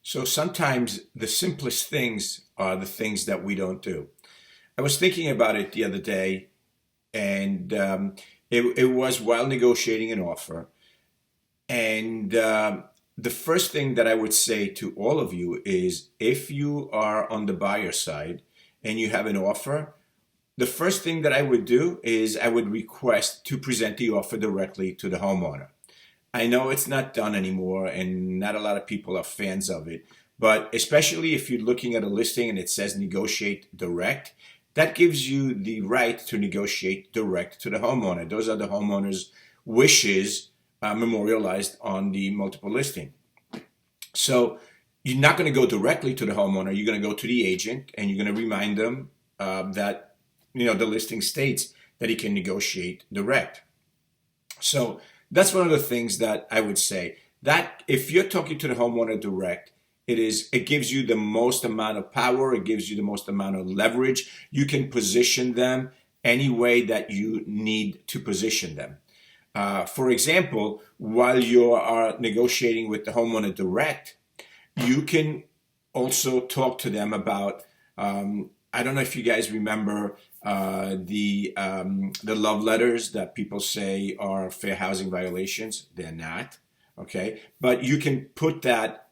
So sometimes the simplest things are the things that we don't do. I was thinking about it the other day, and it was while negotiating an offer. And the first thing that I would say to all of you is if you are on the buyer side and you have an offer, the first thing that I would do is I would request to present the offer directly to the homeowner. I know it's not done anymore and not a lot of people are fans of it, but especially if you're looking at a listing and it says negotiate direct, that gives you the right to negotiate direct to the homeowner. Those are the homeowner's wishes memorialized on the multiple listing. So you're not going to go directly to the homeowner. You're going to go to the agent and you're going to remind them that the listing states that he can negotiate direct. So that's one of the things that I would say, that if you're talking to the homeowner direct, it gives you the most amount of power. It gives you the most amount of leverage. You can position them any way that you need to position them. For example, while you are negotiating with the homeowner direct, you can also talk to them about, I don't know if you guys remember the love letters that people say are fair housing violations. They're not, okay? But you can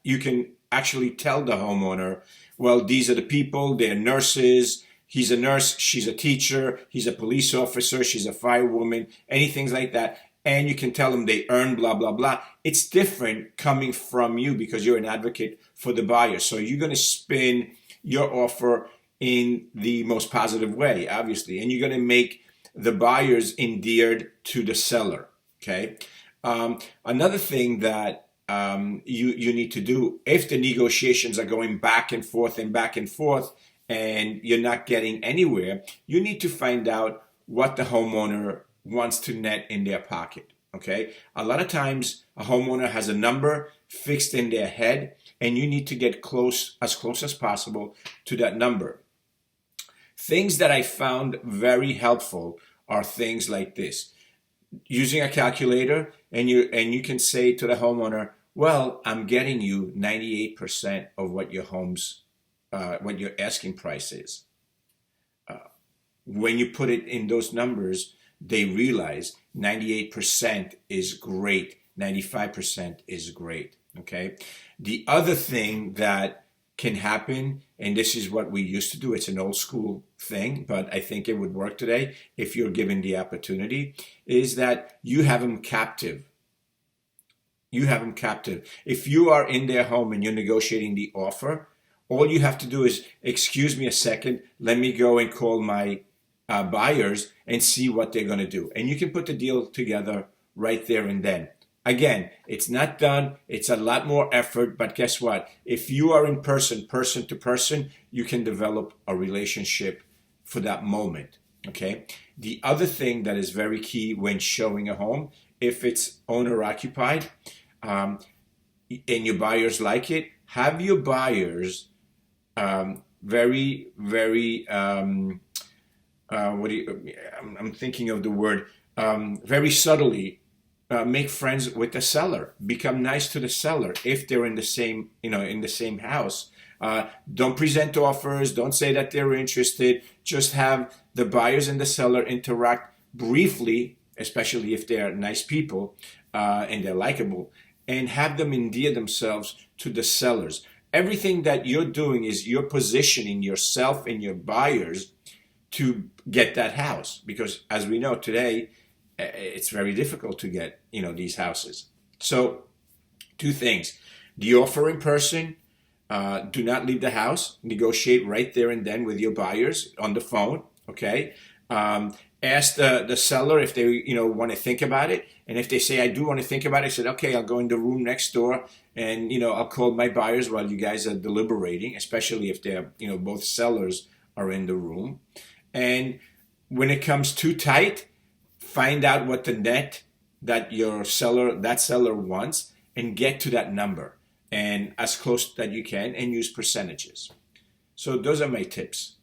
you can actually tell the homeowner, well, these are the people, they're nurses, he's a nurse, she's a teacher, he's a police officer, she's a firewoman, anything like that. And you can tell them they earn blah, blah, blah. It's different coming from you because you're an advocate for the buyer. So you're going to spin your offer in the most positive way, obviously. And you're going to make the buyers endeared to the seller, okay? Another thing that you need to do, if the negotiations are going back and forth and you're not getting anywhere, you need to find out what the homeowner wants to net in their pocket, okay? A lot of times a homeowner has a number fixed in their head and you need to get as close as possible to that number. Things that I found very helpful are things like this. Using a calculator and you can say to the homeowner, well, I'm getting you 98% of what what your asking price is. When you put it in those numbers, they realize 98% is great, 95% is great, okay? The other thing that can happen, and this is what we used to do, it's an old school thing, but I think it would work today if you're given the opportunity, is that you have them captive. You have them captive. If you are in their home and you're negotiating the offer, all you have to do is, excuse me a second, let me go and call my buyers and see what they're going to do. And you can put the deal together right there and then. Again, it's not done. It's a lot more effort, but guess what? If you are in person to person, you can develop a relationship for that moment, okay? The other thing that is very key when showing a home, if it's owner occupied and your buyers like it, have your buyers very, very, I'm thinking of the word, very subtly make friends with the seller. Become nice to the seller if they're in the same house. Don't present offers. Don't say that they're interested. Just have the buyers and the seller interact briefly, especially if they're nice people and they're likable, and have them endear themselves to the sellers. Everything that you're doing is you're positioning yourself and your buyers to get that house, because as we know today, it's very difficult to get these houses. So two things: the offer in person, do not leave the house, negotiate right there and then with your buyers on the phone, okay? Ask the seller if they want to think about it, and if they say I do want to think about it, I said okay, I'll go in the room next door and I'll call my buyers while you guys are deliberating, especially if they're both sellers are in the room. And when it comes too tight, find out what the net that that seller wants and get to that number and as close that you can, and use percentages. So those are my tips.